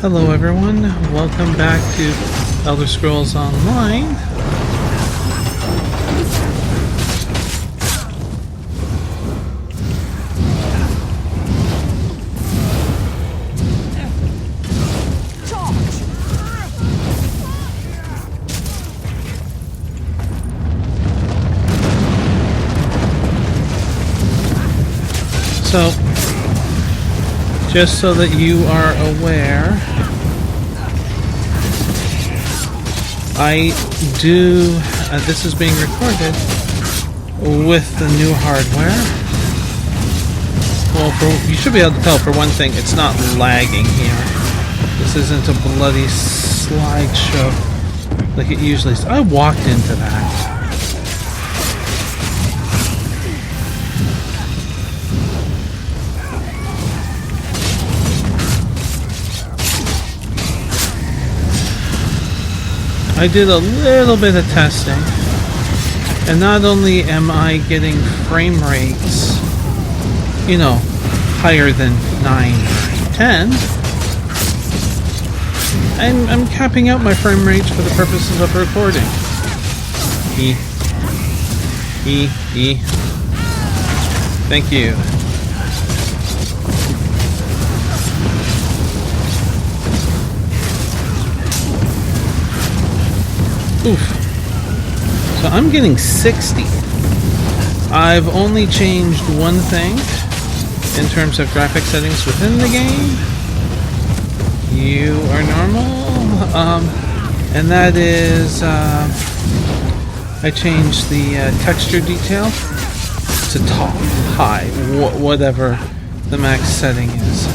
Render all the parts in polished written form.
Hello everyone, welcome back to Elder Scrolls Online. So, just so that you are aware, I do, this is being recorded with the new hardware. Well, you should be able to tell for one thing, it's not lagging here. This isn't a bloody slideshow like it usually is. I walked into that. I did a little bit of testing, and not only am I getting frame rates, you know, higher than 9 or 10, I'm capping out my frame rates for the purposes of recording. Thank you. Oof. So I'm getting 60. I've only changed one thing in terms of graphic settings within the game. You are normal. And that is, I changed the texture detail to top, high, whatever the max setting is.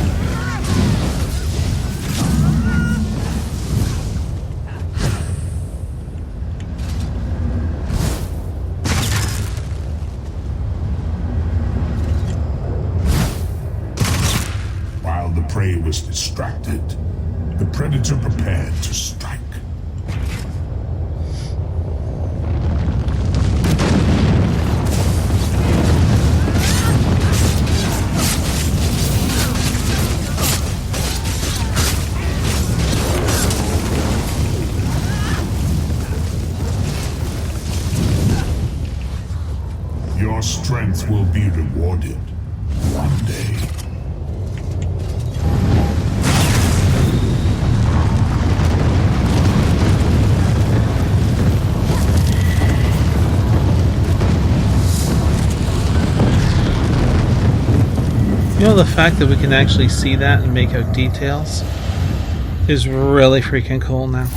Prey was distracted. The predator prepared to strike. Your strength will be rewarded one day. You know, the fact that we can actually see that and make out details is really freaking cool now.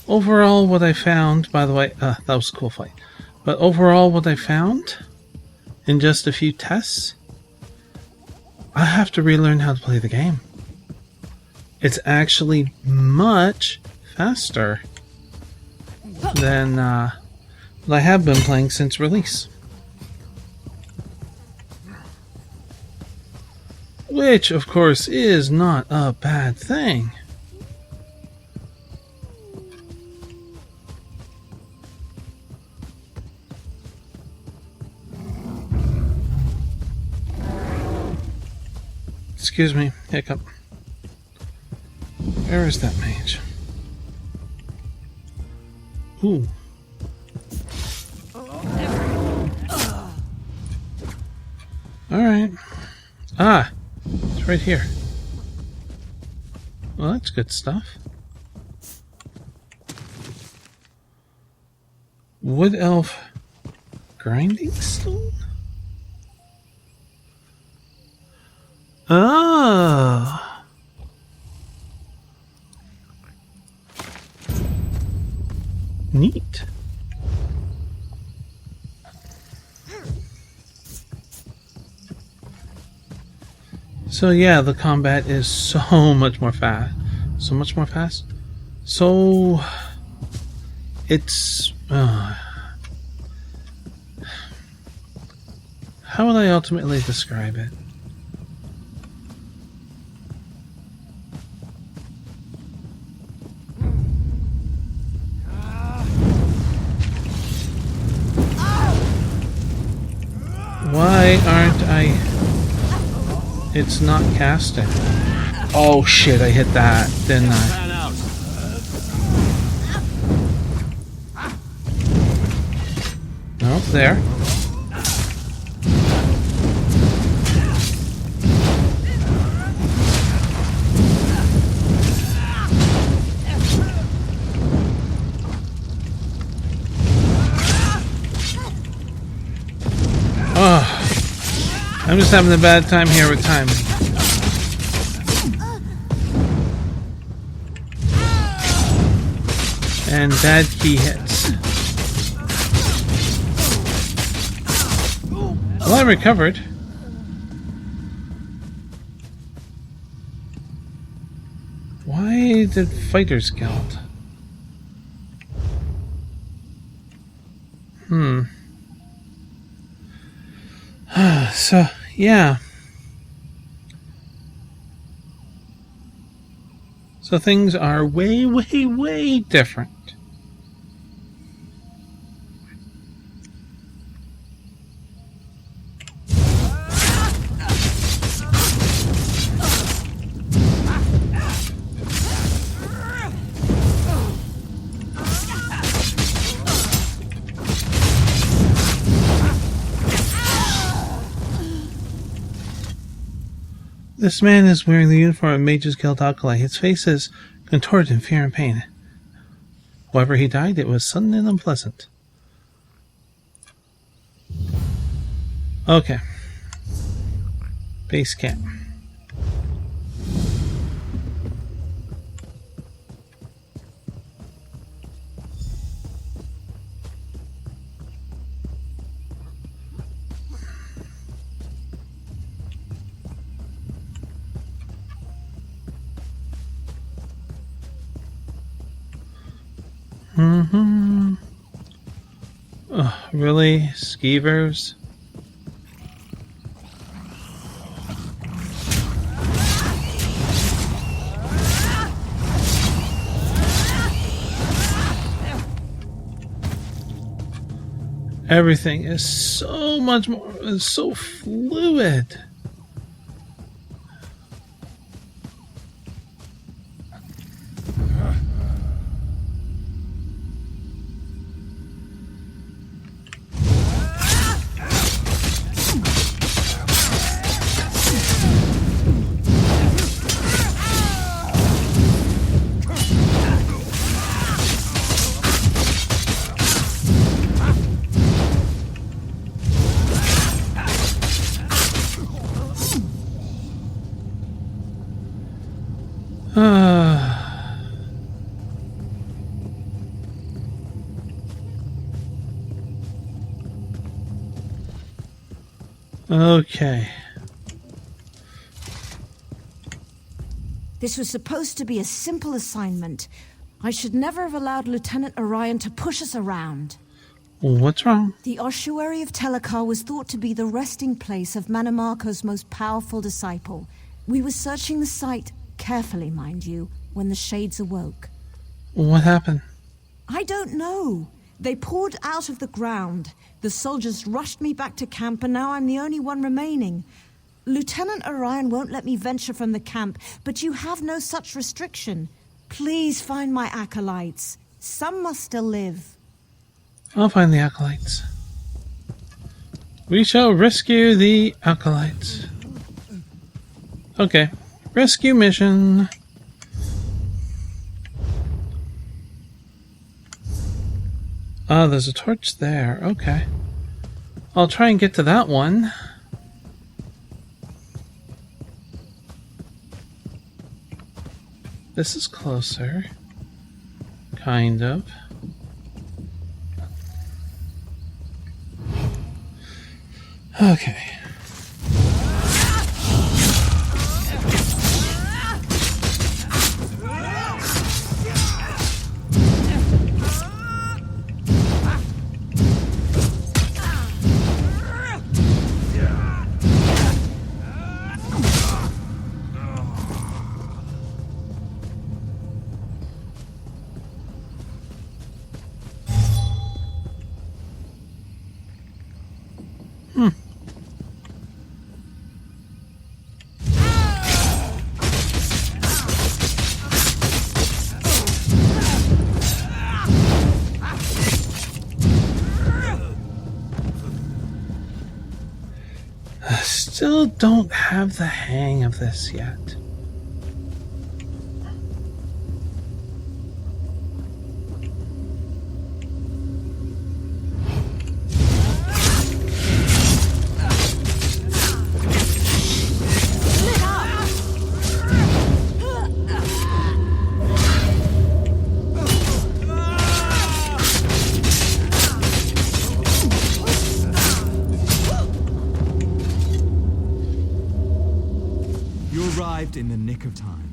Overall what I found, by the way, that was a cool fight, but overall what I found in just a few tests, I have to relearn how to play the game. It's actually much faster than what I have been playing since release. Which, of course, is not a bad thing. Excuse me, hiccup. Where is that mage? Ooh. Alright. Ah! It's right here. Well, that's good stuff. Wood elf grinding stone? Ah! Neat. So yeah, the combat is so much more fast. So much more fast. So it's how would I ultimately describe it? Why aren't I It's not casting. Oh shit, I hit that, didn't I? Pan out. Nope, there. Oh, I'm just having a bad time here with timing. And bad key hits. Well, I recovered. Why did fighters killed? So, yeah. So things are way, way, way different. This man is wearing the uniform of Mage's Guild Acolyte. His face is contorted in fear and pain. However he died, it was sudden and unpleasant. Okay. Base camp. Really? Skeevers? Everything is so much more, it's so fluid. Okay. This was supposed to be a simple assignment. I should never have allowed Lieutenant Orion to push us around. What's wrong? The ossuary of Telekar was thought to be the resting place of Manimarco's most powerful disciple. We were searching the site, carefully mind you, when the shades awoke. What happened? I don't know. They poured out of the ground. The soldiers rushed me back to camp, and now I'm the only one remaining. Lieutenant Orion won't let me venture from the camp, but you have no such restriction. Please find my acolytes. Some must still live. I'll find the acolytes. We shall rescue the acolytes. Okay. Rescue mission. Oh, there's a torch there. Okay. I'll try and get to that one. This is closer. Kind of. Okay. still don't have the hang of this yet. In the nick of time.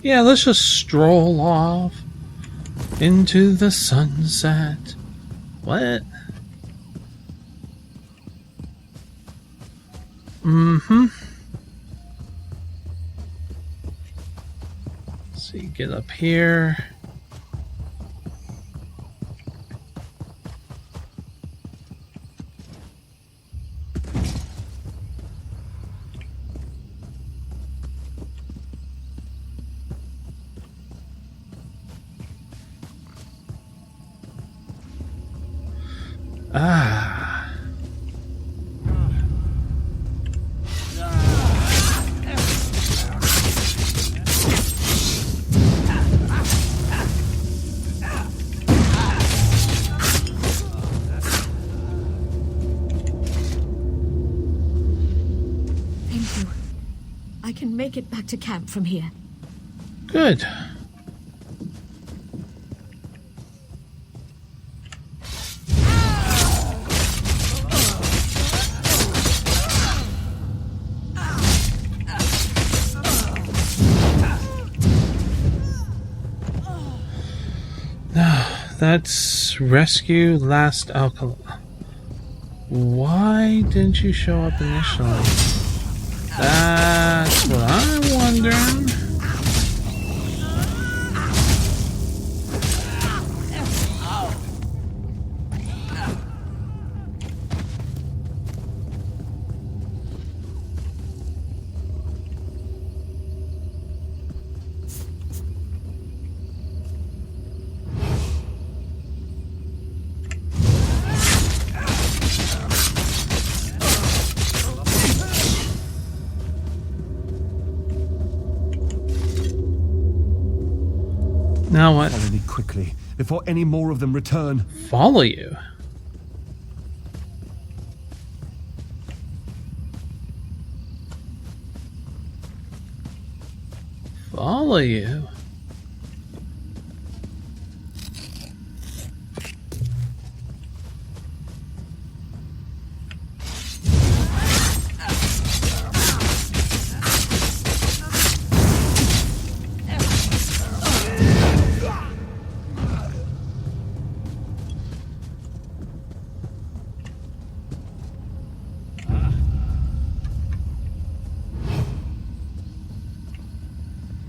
Yeah, let's just stroll off into the sunset. What? Mm-hmm. So you get up here. Ah. Thank you. I can make it back to camp from here. Good. That's rescue last alkali. Why didn't you show up initially? That's what I'm wondering. Now what? Follow me quickly, before any more of them return. Follow you? Follow you?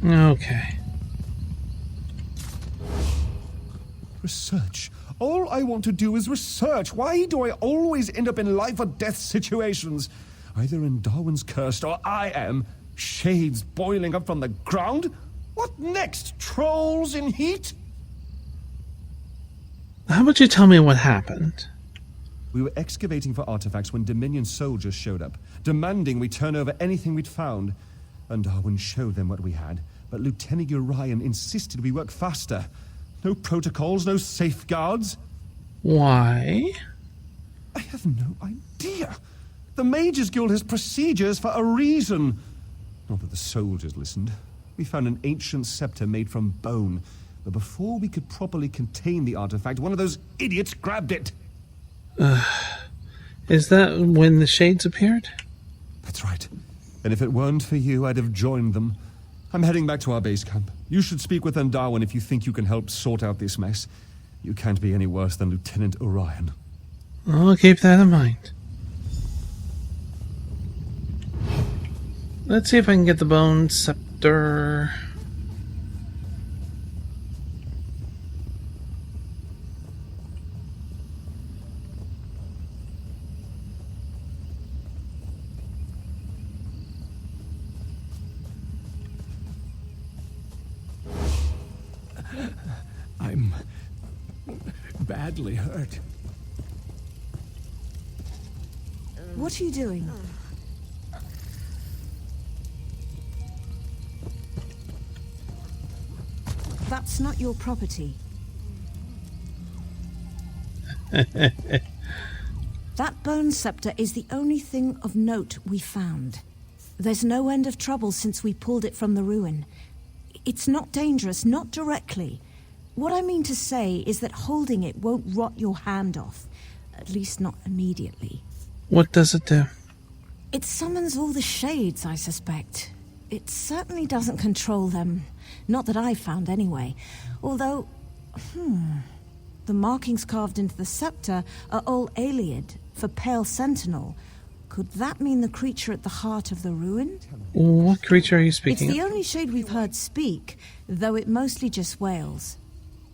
Okay. Research. All I want to do is research. Why do I always end up in life or death situations? Either in Darwin's cursed or I am. Shades boiling up from the ground? What next? Trolls in heat? How about you tell me what happened? We were excavating for artifacts when Dominion soldiers showed up, demanding we turn over anything we'd found. And Darwin showed them what we had, but Lieutenant Orion insisted we work faster. No protocols, no safeguards. Why? I have no idea. The Majors Guild has procedures for a reason. Not that the soldiers listened. We found an ancient scepter made from bone, but before we could properly contain the artifact, one of those idiots grabbed it. Is that when the shades appeared? That's right. And if it weren't for you, I'd have joined them. I'm heading back to our base camp. You should speak with Darwin if you think you can help sort out this mess. You can't be any worse than Lieutenant Orion. I'll keep that in mind. Let's see if I can get the bone scepter. I'm badly hurt. What are you doing? That's not your property. That bone scepter is the only thing of note we found. There's no end of trouble since we pulled it from the ruin. It's not dangerous, not directly. What I mean to say is that holding it won't rot your hand off. At least not immediately. What does it do? It summons all the shades, I suspect. It certainly doesn't control them. Not that I found anyway. Although, the markings carved into the scepter are all Aliad, for Pale Sentinel. Could that mean the creature at the heart of the ruin? What creature are you It's speaking the of? only shade we've heard speak, though it mostly just wails.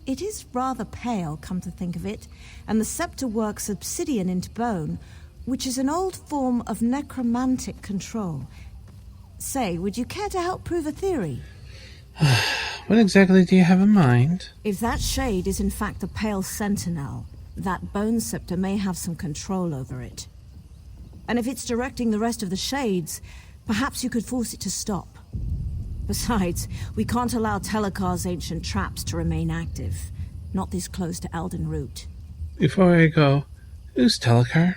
It is rather pale, come to think of it, and the scepter works obsidian into bone, which is an old form of necromantic control. Say, would you care to help prove a theory? What exactly do you have in mind? If that shade is in fact the Pale Sentinel, that bone scepter may have some control over it. And if it's directing the rest of the shades, perhaps you could force it to stop. Besides, we can't allow Telekar's ancient traps to remain active. Not this close to Elden Root. Before I go, who's Telekar?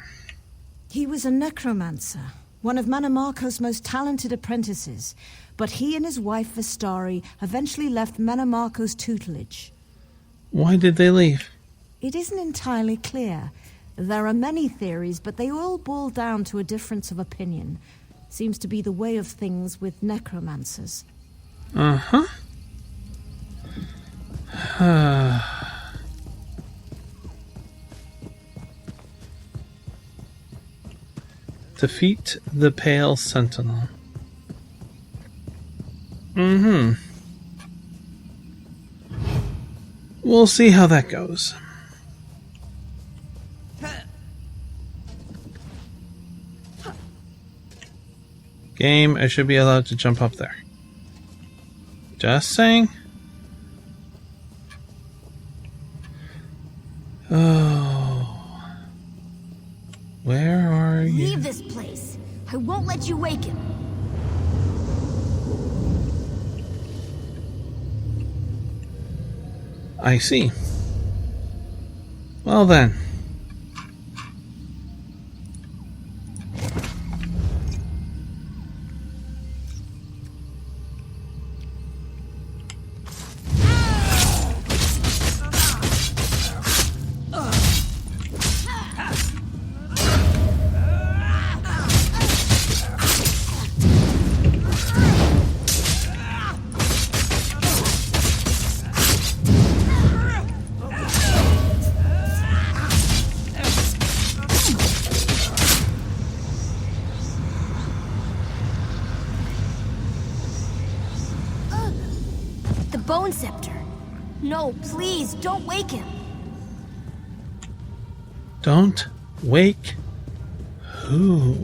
He was a necromancer, one of Manamarco's most talented apprentices, but he and his wife Vistari eventually left Manamarco's tutelage. Why did they leave? It isn't entirely clear. There are many theories, but they all boil down to a difference of opinion. Seems to be the way of things with necromancers. Uh-huh. Defeat the Pale Sentinel. We'll see how that goes. Game, I should be allowed to jump up there. Just saying. Oh. Where are you? Leave this place. I won't let you wake him. I see. Well then. The bone scepter. No, please, don't wake him. Don't wake who?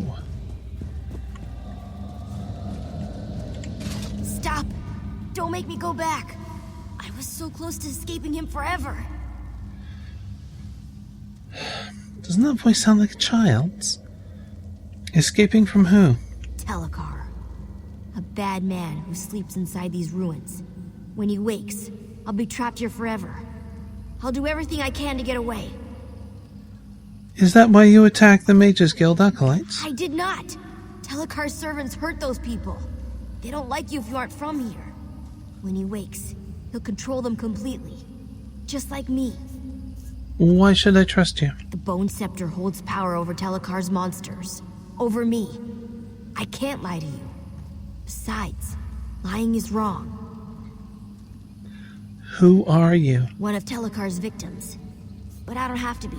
Stop. Don't make me go back. I was so close to escaping him forever. Doesn't that voice sound like a child's? Escaping from who? Telekar. A bad man who sleeps inside these ruins. When he wakes, I'll be trapped here forever. I'll do everything I can to get away. Is that why you attacked the Mages Guild acolytes? I did not. Telekar's servants hurt those people. They don't like you if you aren't from here. When he wakes, he'll control them completely. Just like me. Why should I trust you? The Bone Scepter holds power over Telekar's monsters. Over me. I can't lie to you. Besides, lying is wrong. Who are you? One of Telekar's victims. But I don't have to be.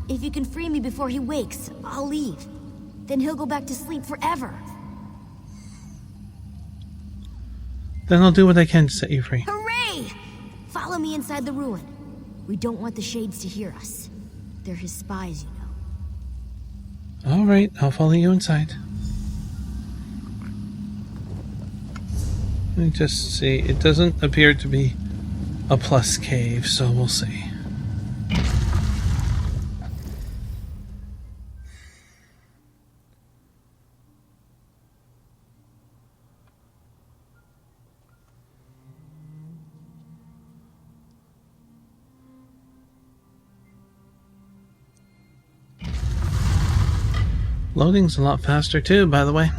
If you can free me before he wakes, I'll leave. Then he'll go back to sleep forever. Then I'll do what I can to set you free. Hooray! Follow me inside the ruin. We don't want the Shades to hear us. They're his spies, you know. Alright, I'll follow you inside. Let me just see. It doesn't appear to be a plus cave, so we'll see. Loading's a lot faster too, by the way.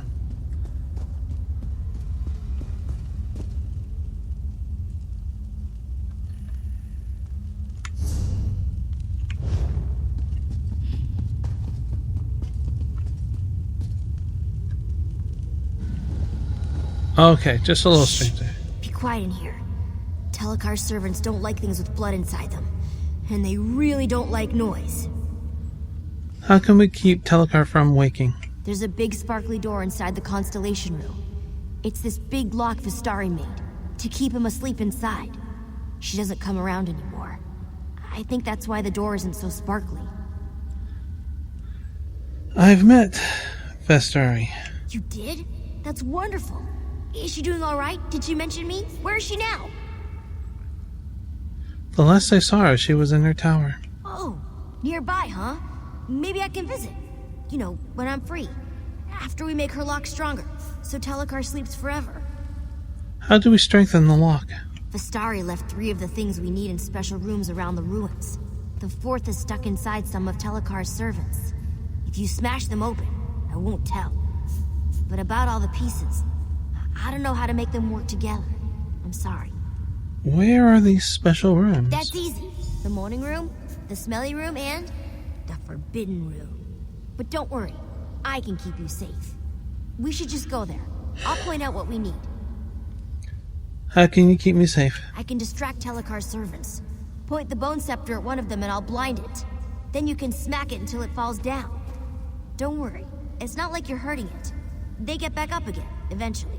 Okay, just a little stranger. Be quiet in here. Telecar servants don't like things with blood inside them. And they really don't like noise. How can we keep Telecar from waking? There's a big sparkly door inside the Constellation Room. It's this big lock Vistari made, to keep him asleep inside. She doesn't come around anymore. I think that's why the door isn't so sparkly. I've met Vestari. You did? That's wonderful. Is she doing all right? Did she mention me? Where is she now? The last I saw her, she was in her tower. Oh, nearby, huh? Maybe I can visit. You know, when I'm free. After we make her lock stronger, so Telecar sleeps forever. How do we strengthen the lock? Vistari left 3 of the things we need in special rooms around the ruins. The 4th is stuck inside some of Telecar's servants. If you smash them open, I won't tell. But about all the pieces, I don't know how to make them work together. I'm sorry. Where are these special rooms? That's easy. The morning room, the smelly room, and the forbidden room. But don't worry, I can keep you safe. We should just go there. I'll point out what we need. How can you keep me safe? I can distract Telecar's servants. Point the bone scepter at one of them and I'll blind it. Then you can smack it until it falls down. Don't worry, it's not like you're hurting it. They get back up again, eventually.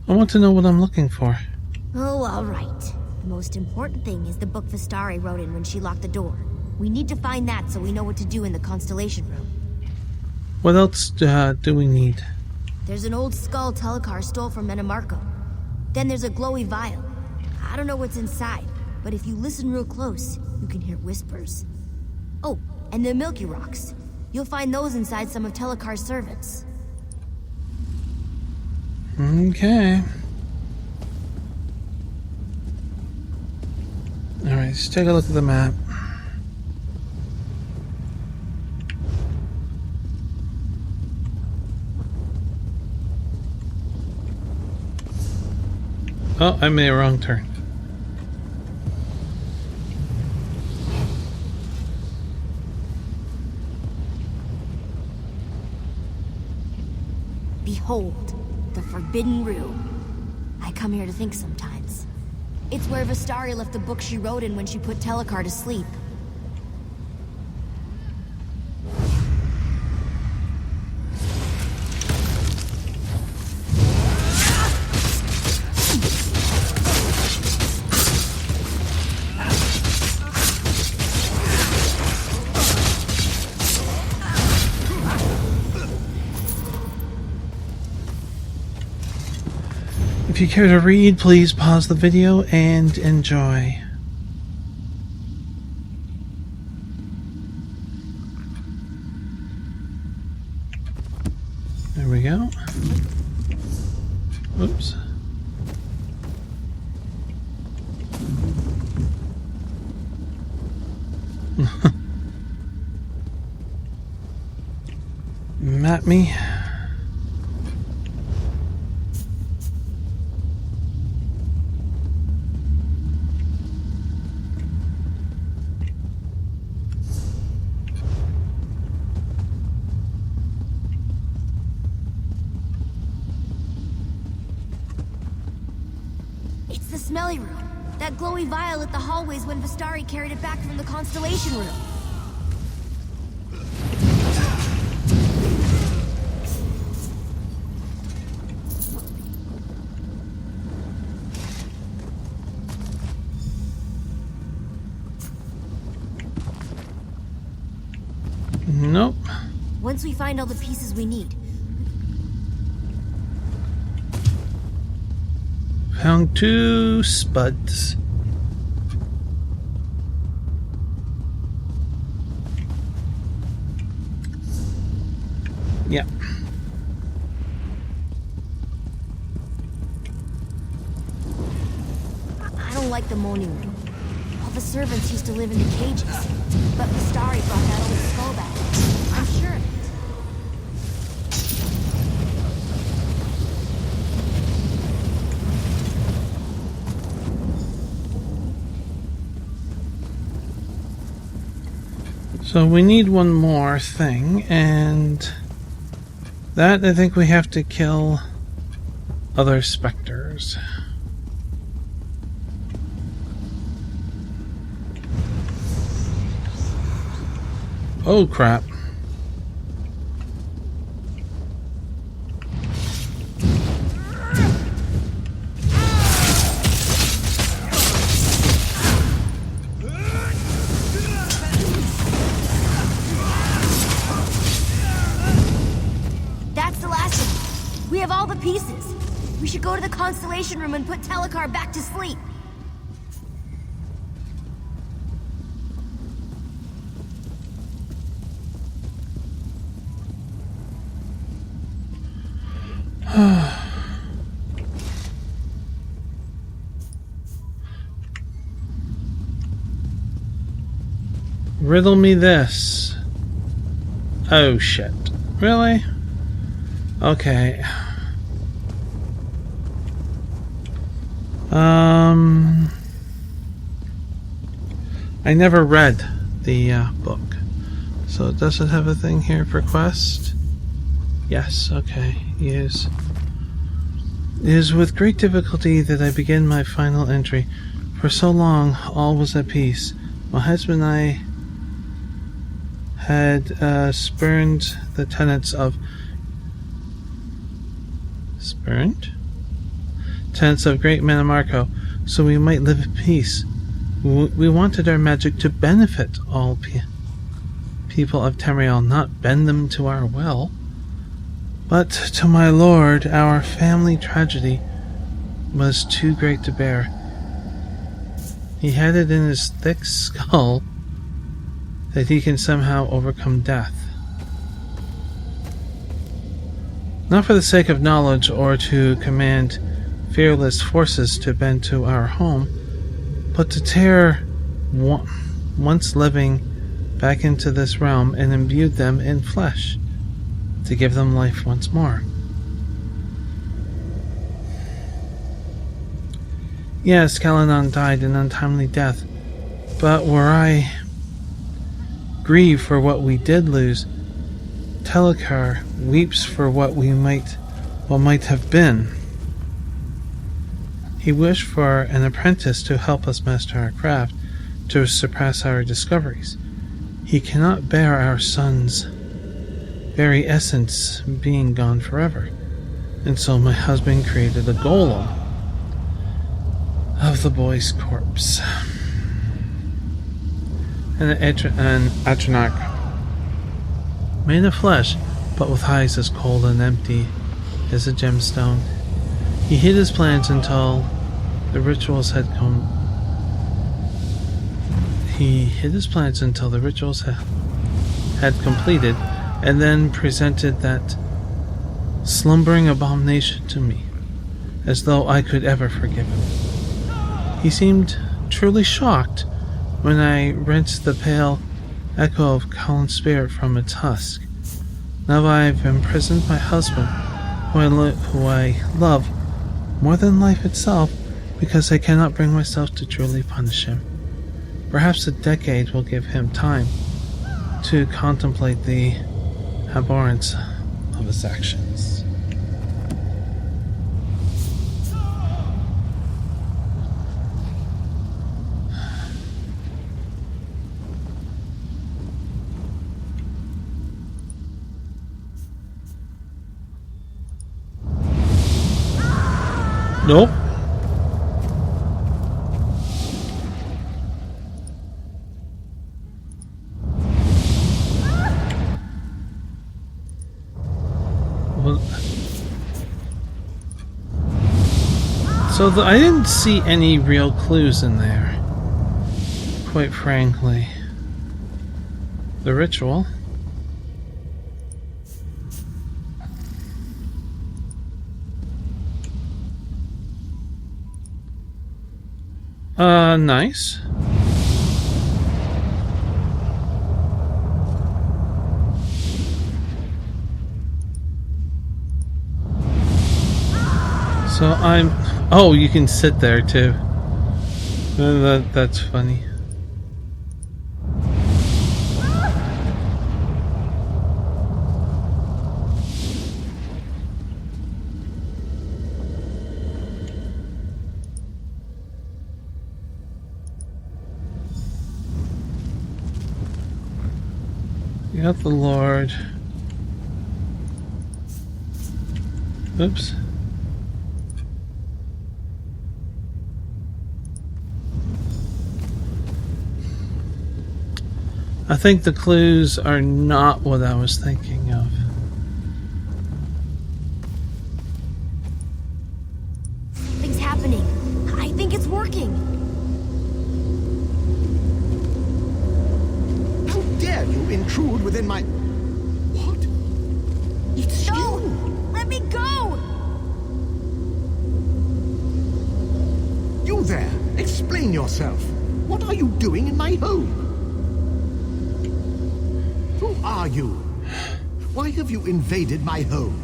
I want to know what I'm looking for. Oh, all right. The most important thing is the book Vistari wrote in when she locked the door. We need to find that so we know what to do in the Constellation Room. What else do we need? There's an old skull Telecar stole from Metamarco. Then there's a glowy vial. I don't know what's inside, but if you listen real close, you can hear whispers. Oh, and the Milky Rocks. You'll find those inside some of Telecar's servants. Okay. Alright, let's take a look at the map. Oh, I made a wrong turn. Behold, the Forbidden Room. I come here to think sometimes. It's where Vistari left the book she wrote in when she put Telecar to sleep. If you care to read, please pause the video and enjoy. There we go. Oops. Map me. It's the smelly room. That glowy vial lit the hallways when Vistari carried it back from the Constellation Room. Nope. Once we find all the pieces we need, Found 2 spuds. Yeah. I don't like the morning room. All the servants used to live in the cages, but Vistari brought that old skull back. I'm sure of it. So we need one more thing, and that I think we have to kill other specters. Oh crap. That's the last of them. We have all the pieces. We should go to the Constellation Room and put Telekar back to sleep. Riddle me this. Oh shit. Really? Okay. I never read the book. So does it have a thing here for quest? Yes, okay. Yes. It is with great difficulty that I begin my final entry. For so long, all was at peace. My husband and I had spurned the tenets of Great Manamarco, so we might live at peace. We wanted our magic to benefit all people of Tamriel, not bend them to our will. But to my lord, our family tragedy was too great to bear. He had it in his thick skull that he can somehow overcome death. Not for the sake of knowledge or to command fearless forces to bend to our home, but to tear once living back into this realm and imbue them in flesh, to give them life once more. Yes, Caladan died an untimely death, but were I grieve for what we did lose, Telekar weeps for what might have been. He wished for an apprentice to help us master our craft, to surpass our discoveries. He cannot bear our son's very essence being gone forever, and so my husband created a golem of the boy's corpse. And an Atronach made of flesh, but with eyes as cold and empty as a gemstone. He hid his plans until the rituals had come. He hid his plans until the rituals had completed, and then presented that slumbering abomination to me, as though I could ever forgive him. He seemed truly shocked when I rinsed the pale echo of Colin's spirit from its husk. Now I've imprisoned my husband, who I love more than life itself, because I cannot bring myself to truly punish him. Perhaps a decade will give him time to contemplate the abhorrence of his actions. Nope. So I didn't see any real clues in there, quite frankly. The ritual. Nice. So oh, you can sit there too. That's funny. got the Lord. Oops. I think the clues are not what I was thinking of. Something's happening. I think it's working. How dare you intrude within my... What? It's No! you! Let me go! You there! Explain yourself. What are you doing in my home? Who are you? Why have you invaded my home?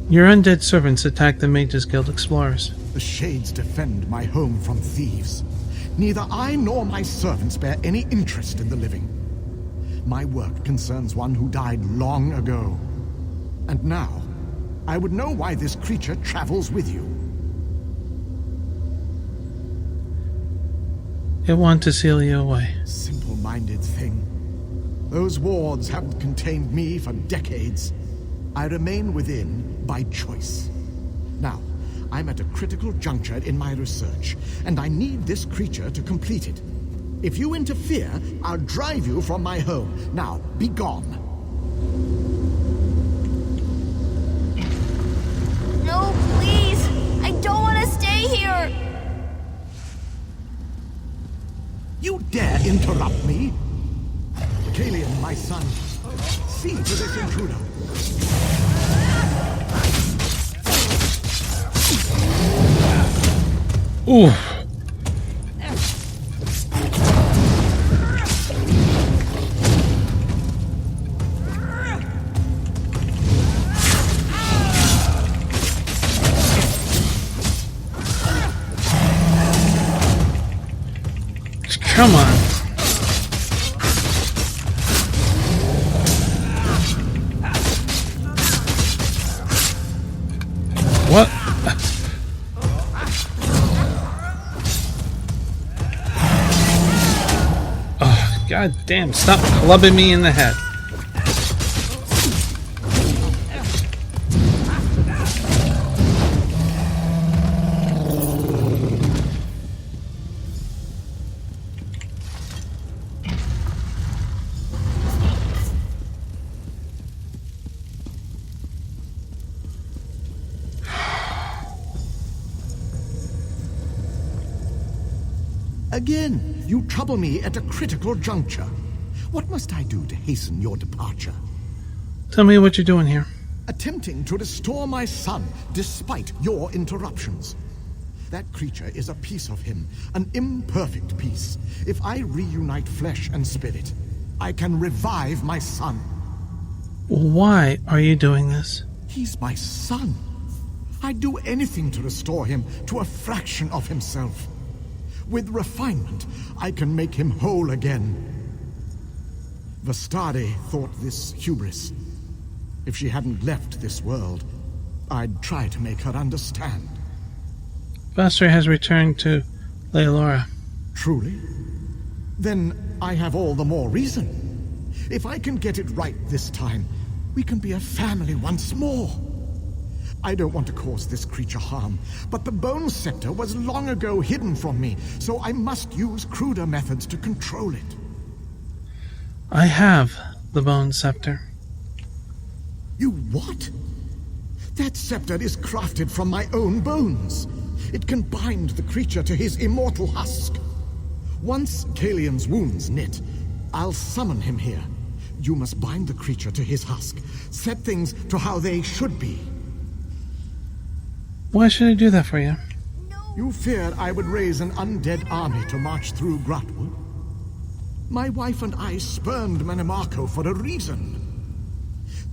Your undead servants attacked the Mages Guild explorers. The Shades defend my home from thieves. Neither I nor my servants bear any interest in the living. My work concerns one who died long ago. And now, I would know why this creature travels with you. It wanted to seal you away. Simple-minded thing. Those wards haven't contained me for decades. I remain within by choice. Now, I'm at a critical juncture in my research, and I need this creature to complete it. If you interfere, I'll drive you from my home. Now, be gone. No, please! I don't want to stay here! You dare interrupt me? Kalian, my son, see to this intruder. Ooh. Come on. What? Oh, god damn, stop clubbing me in the head. Again, you trouble me at a critical juncture. What must I do to hasten your departure? Tell me what you're doing here. Attempting to restore my son, despite your interruptions. That creature is a piece of him, an imperfect piece. If I reunite flesh and spirit, I can revive my son. Why are you doing this? He's my son. I'd do anything to restore him to a fraction of himself. With refinement, I can make him whole again. Vastade thought this hubris. If she hadn't left this world, I'd try to make her understand. Vaster has returned to Leilora. Truly? Then I have all the more reason. If I can get it right this time, we can be a family once more. I don't want to cause this creature harm, but the Bone Scepter was long ago hidden from me, so I must use cruder methods to control it. I have the Bone Scepter. You what? That scepter is crafted from my own bones. It can bind the creature to his immortal husk. Once Kalian's wounds knit, I'll summon him here. You must bind the creature to his husk, set things to how they should be. Why should I do that for you? You feared I would raise an undead army to march through Grotwood? My wife and I spurned Manimarco for a reason.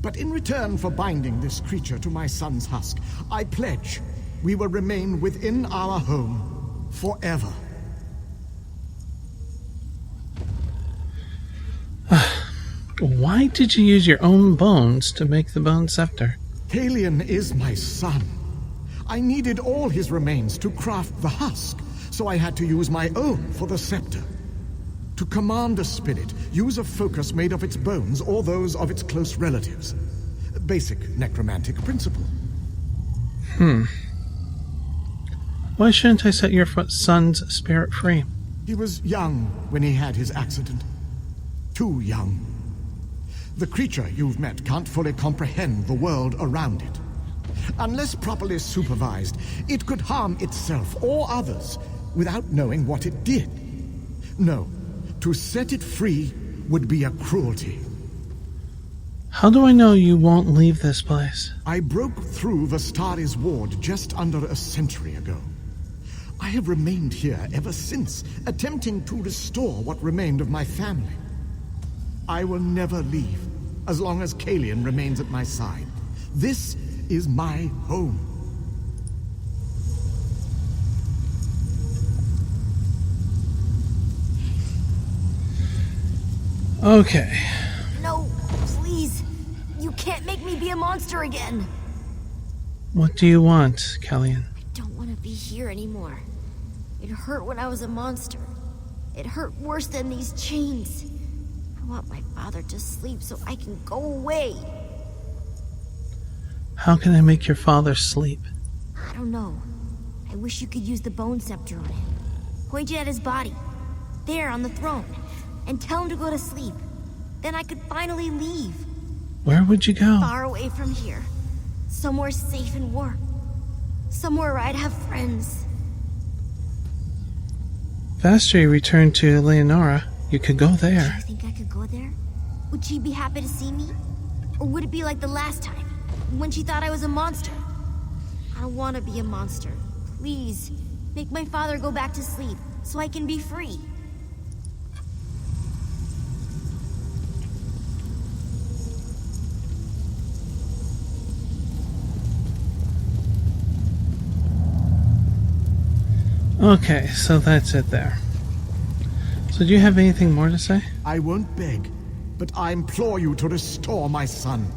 But in return for binding this creature to my son's husk, I pledge we will remain within our home forever. Why did you use your own bones to make the Bone Scepter? Kalian is my son. I needed all his remains to craft the husk, so I had to use my own for the scepter. To command a spirit, use a focus made of its bones or those of its close relatives. Basic necromantic principle. Why shouldn't I set your son's spirit free? He was young when he had his accident. Too young. The creature you've met can't fully comprehend the world around it. Unless properly supervised, it could harm itself or others without knowing what it did. No, to set it free would be a cruelty. How do I know you won't leave this place? I broke through Vestari's ward just under a century ago. I have remained here ever since, attempting to restore what remained of my family. I will never leave, as long as Kalian remains at my side. This is my home. Okay. No, please. You can't make me be a monster again. What do you want, Kellyan? I don't want to be here anymore. It hurt when I was a monster. It hurt worse than these chains. I want my father to sleep so I can go away. How can I make your father sleep? I don't know. I wish you could use the bone scepter on him. Point it at his body. There on the throne. And tell him to go to sleep. Then I could finally leave. Where would you go? Far away from here. Somewhere safe and warm. Somewhere where I'd have friends. If after you return to Leonora, you could go there. Do you think I could go there? Would she be happy to see me? Or would it be like the last time, when she thought I was a monster? I don't want to be a monster. Please, make my father go back to sleep, so I can be free. Okay, so that's it there. So do you have anything more to say? I won't beg, but I implore you to restore my son.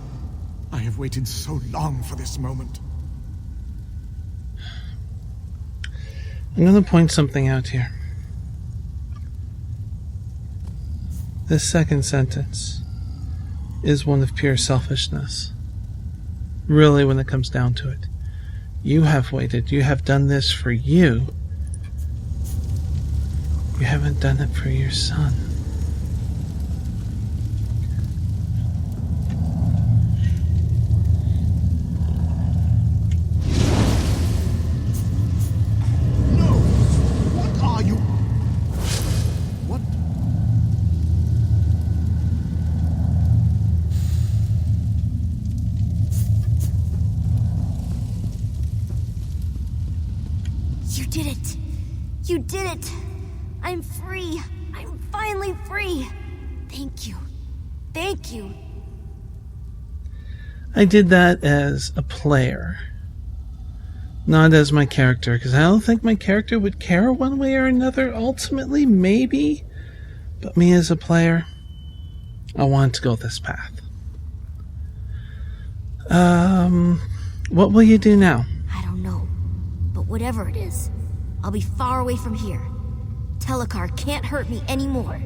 I have waited so long for this moment. I'm going to point something out here. This second sentence is one of pure selfishness. Really, when it comes down to it. You have waited. You have done this for you. You haven't done it for your son. No! What are you? What? You did it! You did it! I'm free! I'm finally free! Thank you. Thank you. I did that as a player, not as my character, because I don't think my character would care one way or another. Ultimately, maybe, but me as a player, I want to go this path. What will you do now? I don't know. But whatever it is, I'll be far away from here. Telekar can't hurt me anymore.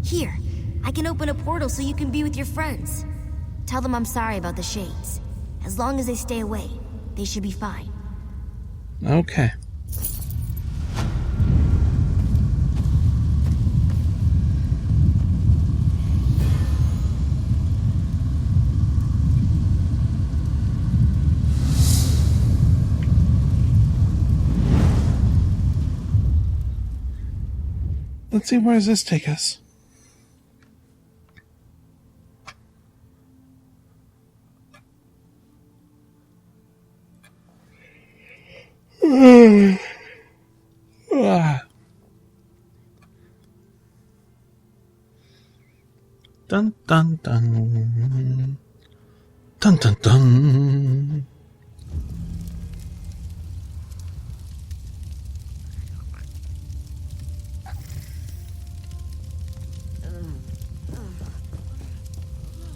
Here, I can open a portal so you can be with your friends. Tell them I'm sorry about the shades. As long as they stay away, they should be fine. Okay. Let's see, where does this take us? Dun dun dun. Dun dun dun.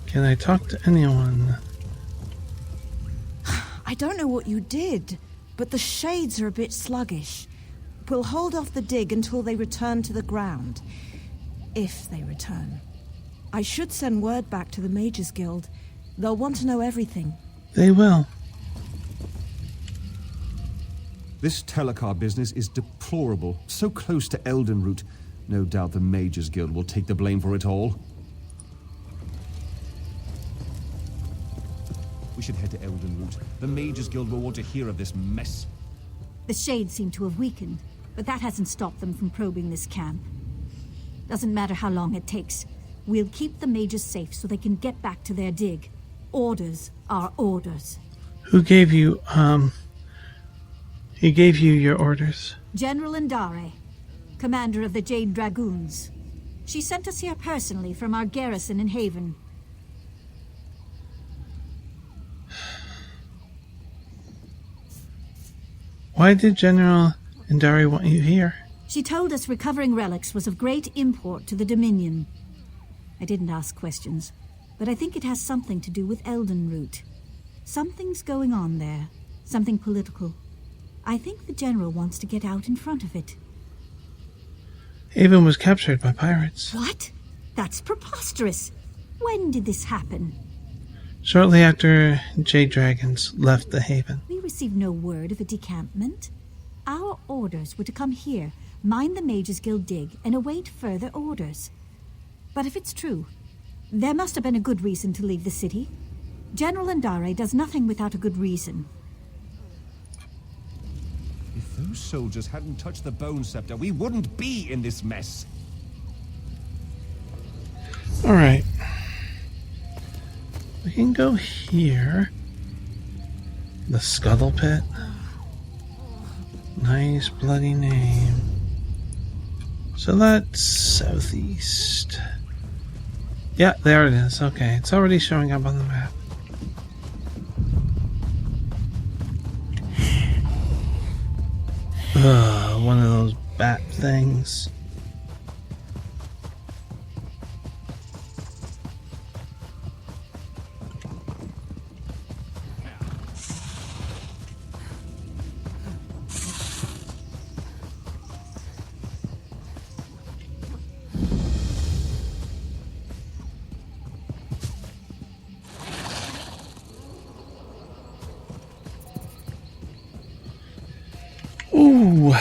Can I talk to anyone? I don't know what you did, but the shades are a bit sluggish. We'll hold off the dig until they return to the ground. If they return. I should send word back to the Mages Guild. They'll want to know everything. They will. This Telekar business is deplorable. So close to Eldenroot. No doubt the Mages Guild will take the blame for it all. We should head to Eldenroot. The Mages Guild will want to hear of this mess. The Shades seem to have weakened, but that hasn't stopped them from probing this camp. Doesn't matter how long it takes. We'll keep the mages safe so they can get back to their dig. Orders are orders. Who gave you, He gave you your orders? General Indare, commander of the Jade Dragoons. She sent us here personally from our garrison in Haven. Why did General Indari want you here? She told us recovering relics was of great import to the Dominion. I didn't ask questions, but I think it has something to do with Eldenroot. Something's going on there. Something political. I think the General wants to get out in front of it. Haven was captured by pirates. What? That's preposterous. When did this happen? Shortly after Jade Dragons left the Haven. We received no word of a decampment. Our orders were to come here, mine the Mages Guild dig, and await further orders. But if it's true, there must have been a good reason to leave the city. General Indare does nothing without a good reason. If those soldiers hadn't touched the Bone Scepter, we wouldn't be in this mess. Alright. We can go here. The Scuttle Pit. Nice bloody name. So that's southeast. Yeah, there it is. Okay, it's already showing up on the map. Ugh, one of those bat things. Ooh.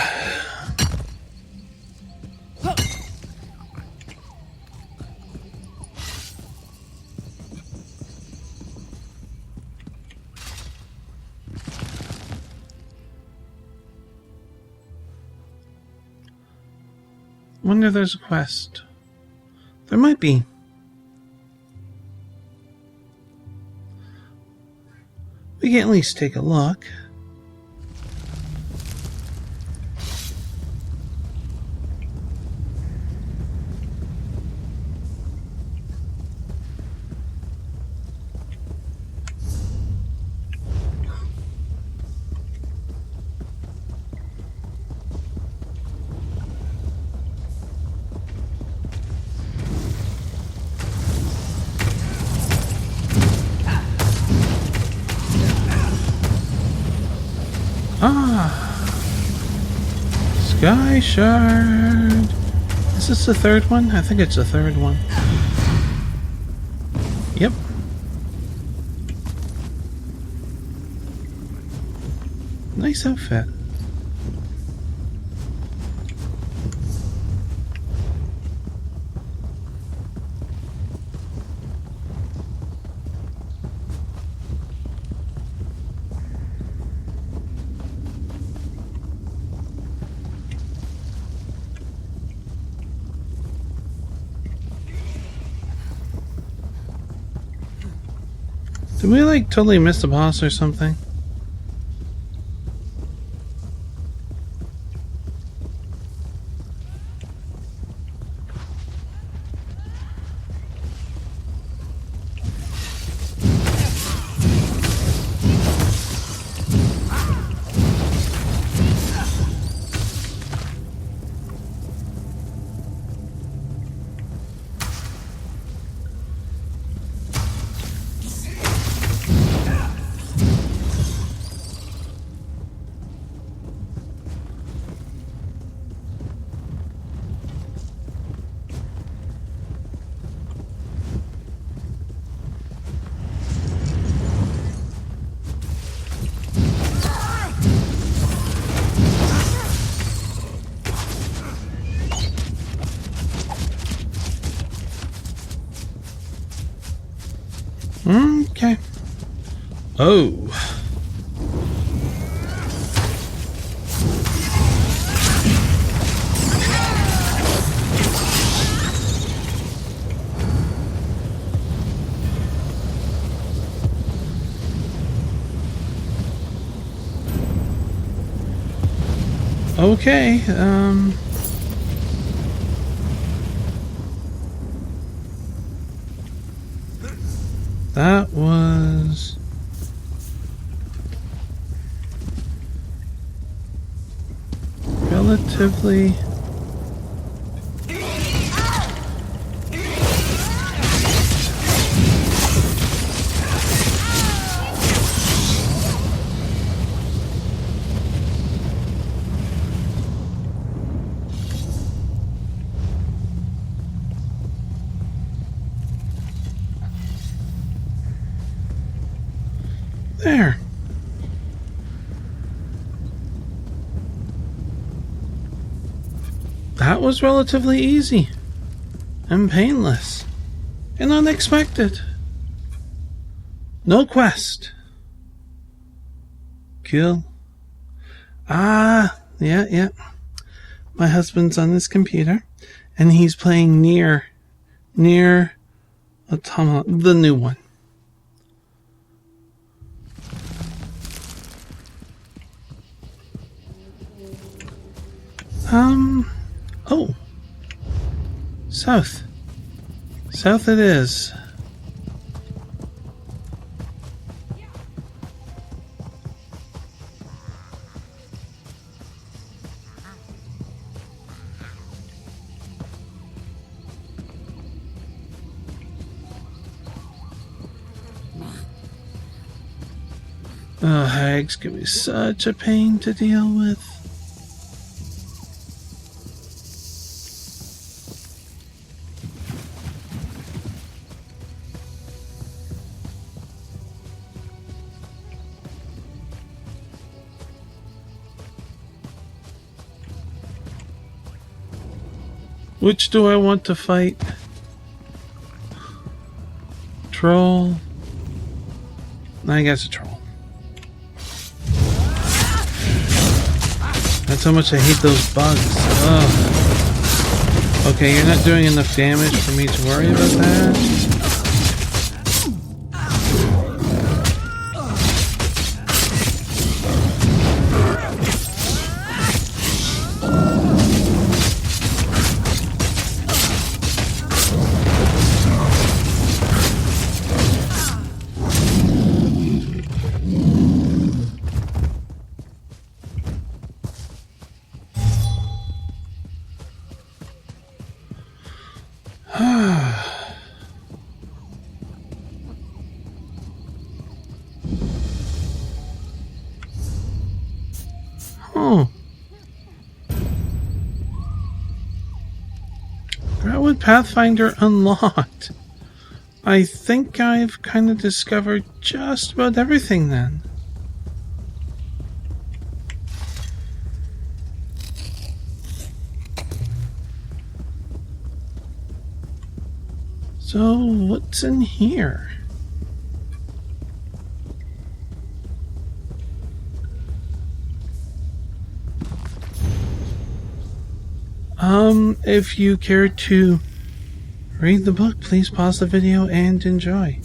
Wonder if there's a quest. There might be. We can at least take a look. Sky Shard. Is this the third one? I think it's the third one. Yep. Nice outfit. Did we like totally miss the boss or something? Oh. Okay, that was relatively there. That was relatively easy and painless and unexpected. No quest. Cool. Yeah. My husband's on his computer and he's playing Near Automata, the new one. Oh. South. South it is. Oh, hags can be such a pain to deal with. Which do I want to fight? Troll? I guess a troll. That's how much I hate those bugs. Ugh. Okay, you're not doing enough damage for me to worry about that. Oh. Growlwood Pathfinder unlocked. I think I've kind of discovered just about everything then. So, what's in here? If you care to read the book, please pause the video and enjoy.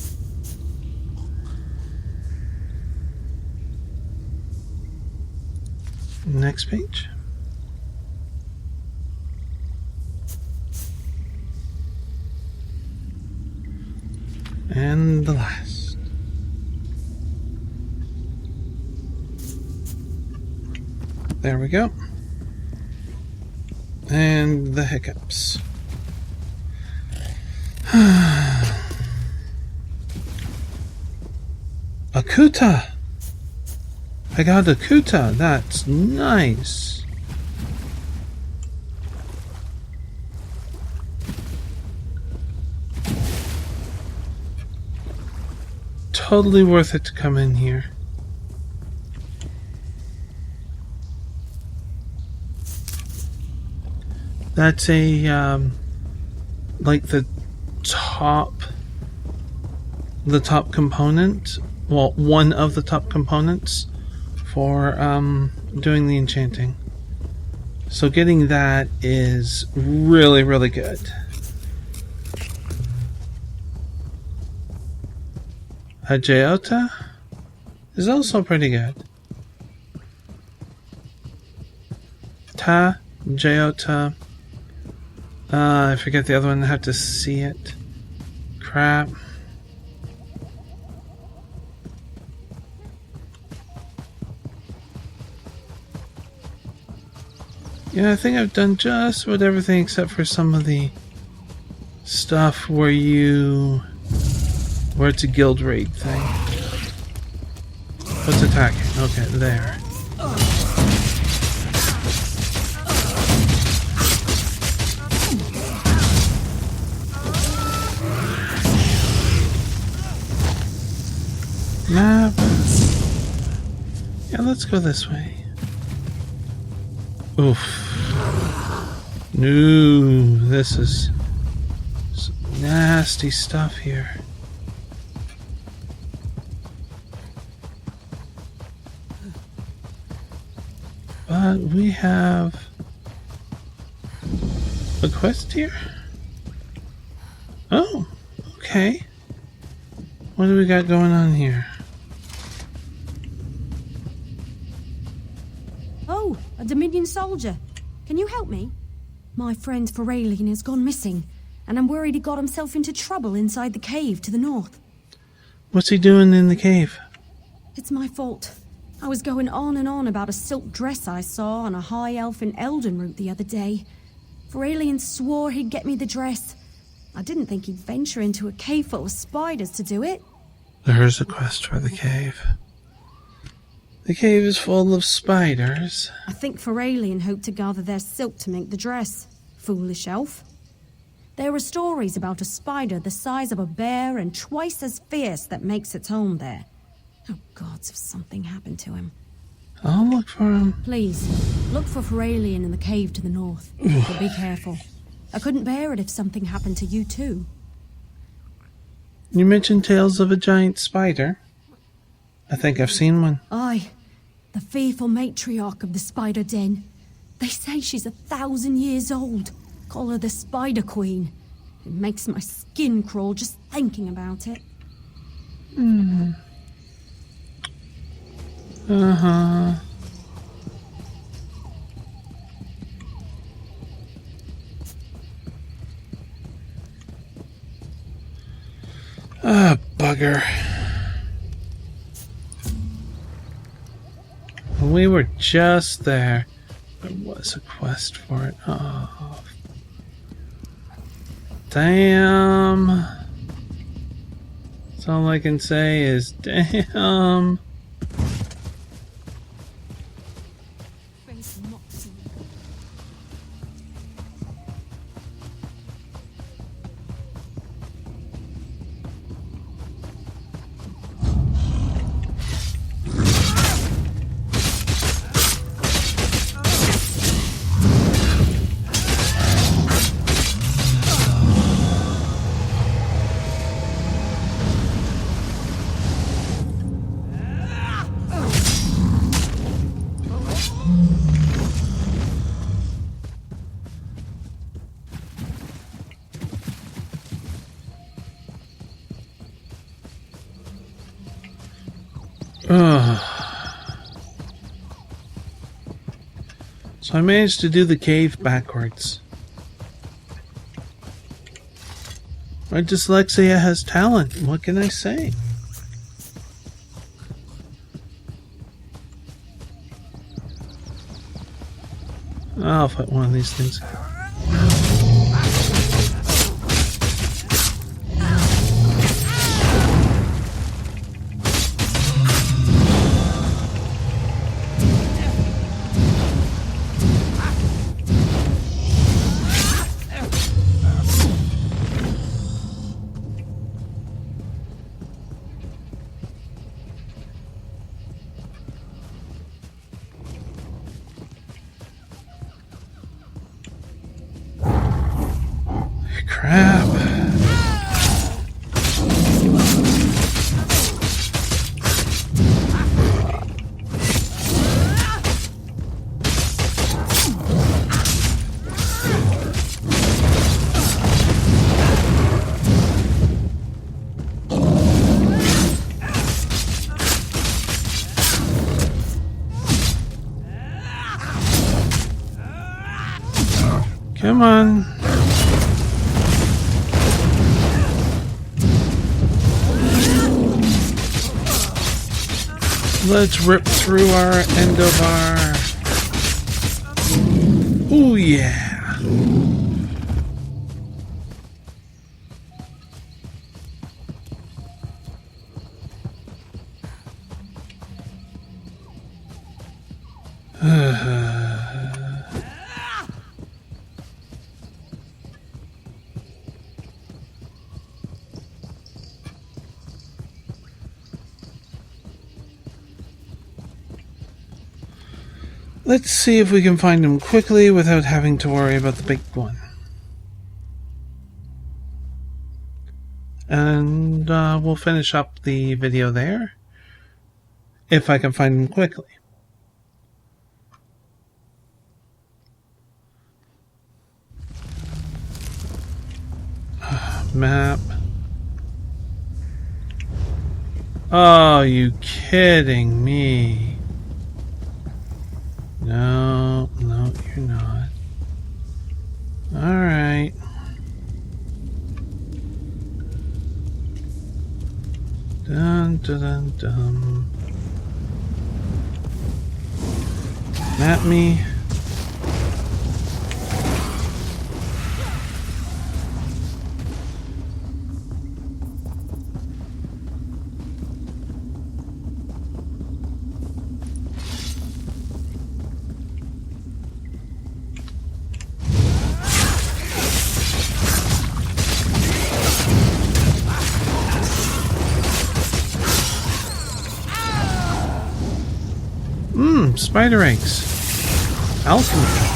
Next page. And the last. There we go. And the hiccups. A kuta! I got a kuta. That's nice. Totally worth it to come in here. That's a like the top component well, one of the top components for doing the enchanting. So getting that is really, really good. A Jayota is also pretty good. Jayota. I forget the other one. I have to see it. Crap. Yeah, I think I've done just about everything except for some of the stuff where it's a guild raid thing. What's attacking? Okay, there. Map. Yeah, let's go this way. Oof. No, this is some nasty stuff here. But we have a quest here? Oh, okay. What do we got going on here? Oh, a Dominion soldier. Can you help me? My friend Feralian has gone missing, and I'm worried he got himself into trouble inside the cave to the north. What's he doing in the cave? It's my fault. I was going on and on about a silk dress I saw on a high elf in Elden route the other day. Feralian swore he'd get me the dress. I didn't think he'd venture into a cave full of spiders to do it. There's a quest for the cave. The cave is full of spiders. I think Feralian hoped to gather their silk to make the dress. Foolish elf. There are stories about a spider the size of a bear and twice as fierce that makes its home there. Oh gods, if something happened to him. I'll look for him. Please, look for Feralian in the cave to the north. But be careful. I couldn't bear it if something happened to you too. You mentioned tales of a giant spider. I think I've seen one. Aye, the fearful matriarch of the spider den. They say she's 1,000 years old. Call her the Spider Queen. It makes my skin crawl just thinking about it. Uh-huh. Ah, bugger. We were just there. There was a quest for it. Oh. Damn. That's all I can say is damn. So I managed to do the cave backwards. My dyslexia has talent. What can I say? I'll fight one of these things. Crap. Come on. Let's rip through our endobar. Ooh, yeah. Let's see if we can find him quickly without having to worry about the big one. And we'll finish up the video there, if I can find him quickly. Map. Oh, you kidding me? No, you're not. Alright. Dun dun dun dun. Map me. Spider eggs. Alchemy.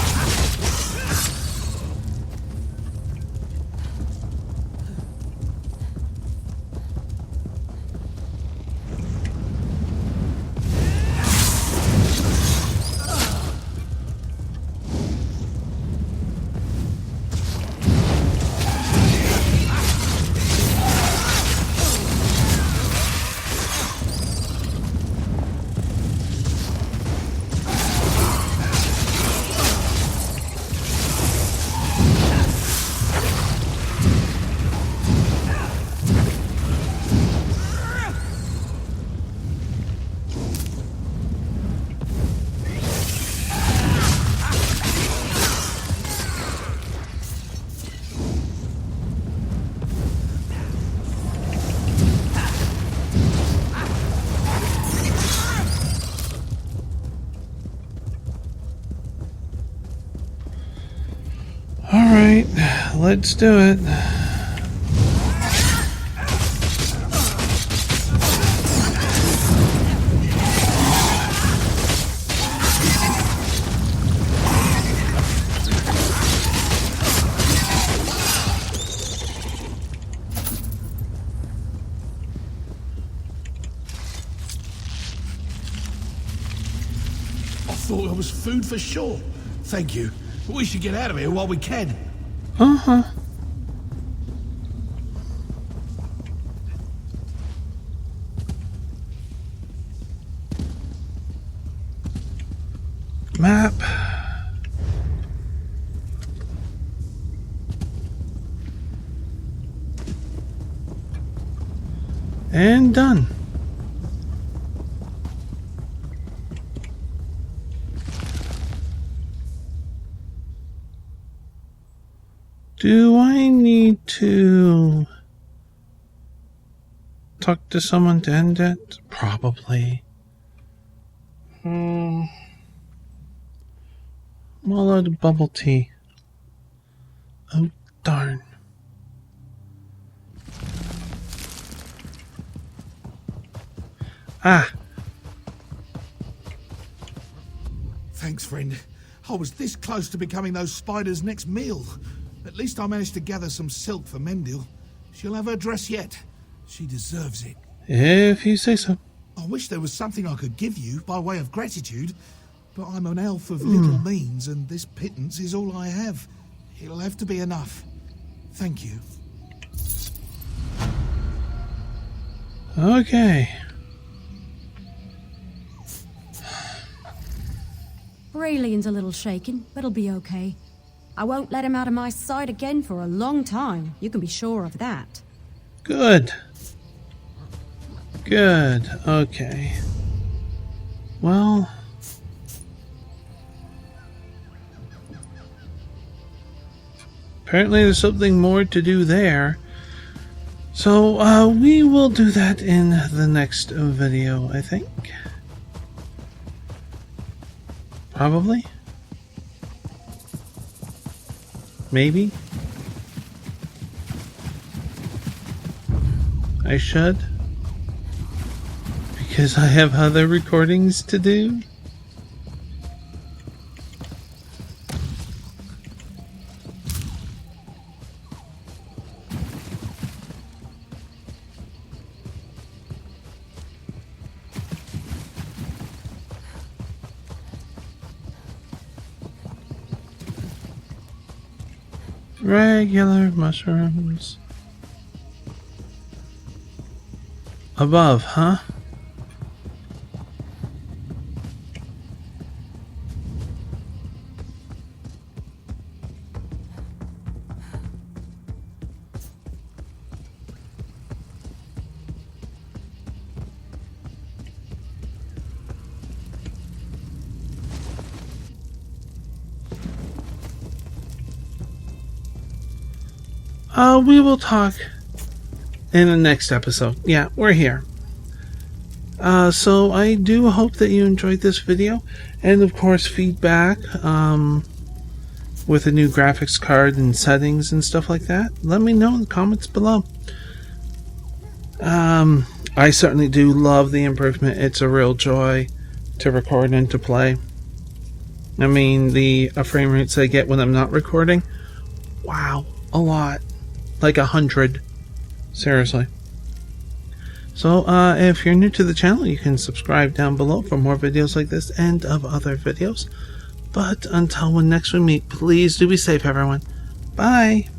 Alright, let's do it. I thought it was food for sure. Thank you. But we should get out of here while we can. Uh-huh. Map. And done. Do I need to talk to someone to end it? Probably. I'm all out of bubble tea. Oh, darn. Ah. Thanks, friend. I was this close to becoming those spiders' next meal. At least I managed to gather some silk for Mendil. She'll have her dress yet. She deserves it. If you say so. I wish there was something I could give you by way of gratitude, but I'm an elf of little means, and this pittance is all I have. It'll have to be enough. Thank you. Okay. Aurelian's a little shaken, but he'll be okay. I won't let him out of my sight again for a long time. You can be sure of that. Good. Good. Okay. Well... apparently there's something more to do there. So, we will do that in the next video, I think. Probably. Maybe. I should. Because I have other recordings to do. Regular mushrooms. Above, huh? We will talk in the next episode. Yeah, we're here. So I do hope that you enjoyed this video, and of course feedback with a new graphics card and settings and stuff like that. Let me know in the comments below. I certainly do love the improvement. It's a real joy to record and to play. I mean, the frame rates I get when I'm not recording, wow, a lot. Like 100. Seriously. So, if you're new to the channel, you can subscribe down below for more videos like this and of other videos. But until when next we meet, please do be safe, everyone. Bye!